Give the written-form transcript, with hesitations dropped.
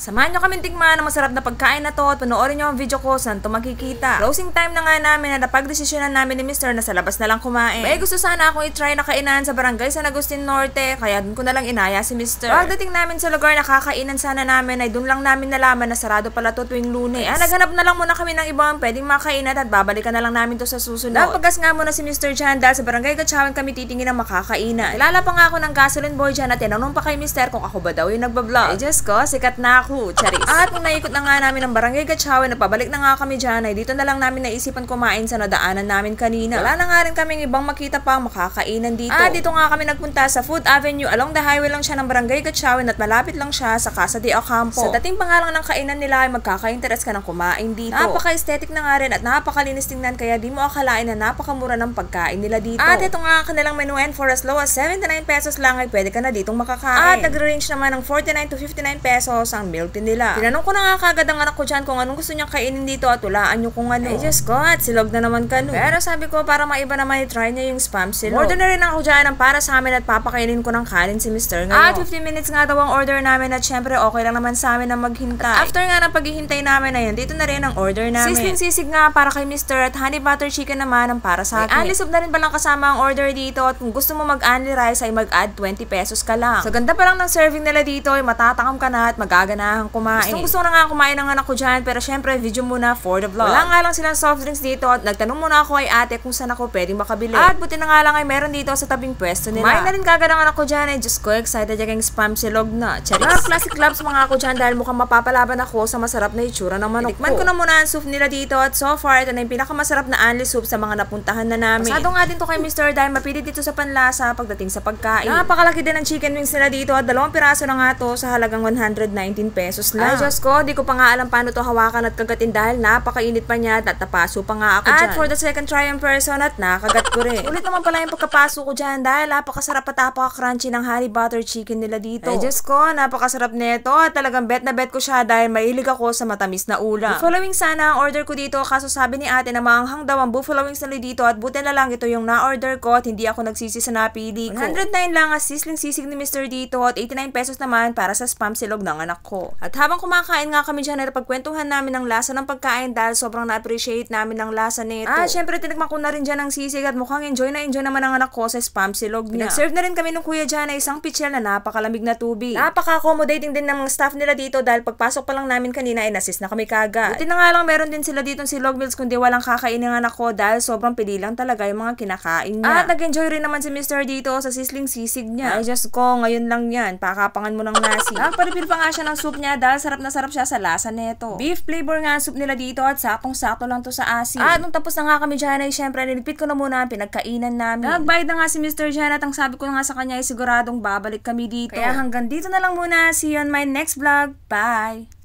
Samahan nyo kami tikman ng masarap na pagkain na to at panoorin nyo ang video ko saan to makikita. Closing time na nga namin na napag-desisyonan namin ni Mr. na sa labas na lang kumain. May gusto sana akong itry na kainan sa barangay San Agustin Norte, kaya dun ko na lang inaya si Mr. Pagdating namin sa lugar na kakainan sana namin ay dun lang namin nalaman na sarado pala to tuwing Lunes. Kaya naghanap na lang muna kami ng ibang pwedeng makainan at babalikan na lang namin to sa susunod. Napagas nga muna si Mr. Jan dahil sa barangay Gatchawin kami titingin ng makakainan. Kilala pa nga ako ng gasoline boy dyan at tinanong pa kay Mr. kung ako ba daw yung nagbablog. Diyos ko, sikat na ako. Charis. At nung naikot na nga namin ang barangay Gatchawin at pabalik na nga kami dyan, ay dito na lang namin naisipan kumain sa nadaanan namin kanina. Wala na nga rin kaming ibang makita pang makakainan dito. At dito nga kami nagpunta sa Food Avenue. Along the highway lang siya ng barangay Gatchawin at malapit lang siya sa Casa de Ocampo. Sa dating pangalan ng kainan nila ay magkaka-interest ka ng kumain dito. Napaka-aesthetic na nga rin at napakalinis tingnan, kaya di mo akalain na napakamura ng pagkain nila dito. At ito nga kanilang menu, and for as low as 79 pesos lang ay pwede ka na ditong makakain. At nagre-range naman ng 49 to 59 pesos ang milk tea nila. Tinanong ko na nga kagad ang anak ko dyan kung anong gusto niyang kainin dito at tulaan niyo kung ano. Ay Diyos ko, at silog na naman ka no. Pero sabi ko para maiba naman i-try niya yung spam silog. Order na rin ako dyan ang para sa amin at papakainin ko ng kanin si Mr. ngayon. At 15 minutes nga daw ang order namin at syempre okay lang naman sa amin na maghintay. At after nga ng paghihintay namin ayan, dito na rin ang order namin. Sisling sisig nga para kay Mr. at honey butter chicken naman ang para sa akin. Anli soup na rin palang kasama ang order dito at kung gusto mo mag-anli rice ay mag-add 20 pesos ka lang. Sa ganda pa lang ng serving nila dito ay matatakam ka na at magaganahan kumain. Gusto na nga kumain ng anak ko dyan, pero syempre video muna for the vlog. Wala nga lang silang soft drinks dito at nagtanong muna ako ay ate kung saan ako pwedeng makabili. At buti na nga lang ay meron dito sa tabing pwesto nila. Kumain na rin kagad ang anak ko dyan ay Diyos ko, excited yung spam silog na. Charis. Classic clubs mga ako dyan dahil mukhang mapapalaban ako sa masarap na itsura ng manok ko. Tikman ko na muna ang soup nila dito at so far ito na yung pinakamasarap na anli soup sa mga napuntahan na namin. Pasado nga din to kay Mr. dahil mapili dito sa panlasa pagdating sa pagkain. Napakalaki din ang chicken wings nila dito at 2 piraso na nga to sa halagang 119 pesos lang. Ay Diyos ko, di ko pa nga alam paano to hawakan at kagatin dahil napakainit pa niya at napaso pa nga ako dyan. At for the second try in person at nakagat ko rin. Ulit naman pala yung pagkapaso ko dyan dahil napakasarap at napaka-crunchy ng honey butter chicken nila dito. Ay Diyos ko, napakasarap nito at talagang bet na bet ko siya dahil mahilig ako sa matamis na ulam. Buffalo wings sana ang order ko dito kaso sabi ni ate na maanghang daw ang buffalo wings nila dito at buti na lang ito yung na-order ko at hindi ako nagsisi sa napili ko. 109 lang ang sisling sisig ni Mr. dito at 89 pesos naman para sa spam silog ng anak ko. At habang kumakain nga kami dyan, napagkwentuhan namin ng lasa ng pagkain dahil sobrang na-appreciate namin ng lasa nito. Syempre tinikman ko na rin dyan ang sisig at mukhang enjoy naman ang anak ko sa spam silog niya. Nag-serve na rin kami ng kuya dyan na isang pichel na napakalamig na tubig. Napaka-accommodating din ng mga staff nila dito dahil pagpasok pa lang namin kanina ay nasis na kami kagad. Buti na nga lang meron din sila dito silog meals kundi walang kakain ng anak ko dahil sobrang pili lang talaga yung mga kinakain niya. At nag-enjoy rin naman si Mr. dito sa sisling sisig niya. Ay Diyos ko, ngayon lang yan. Pakapangan mo ng nasi. Nagpa-refill pa nga siya ng soup niya dahil sarap na sarap siya sa lasa neto. Beef flavor nga ang soup nila dito at saktong-sakto lang to sa asin. At nung tapos na nga kami dyan ay syempre nilipit ko na muna ang pinagkainan namin. Nagbayad na nga si Mr. Jan at ang sabi ko na nga sa kanya ay siguradong babalik kami dito. Kaya hanggang dito na lang muna. See you on my next vlog. Bye!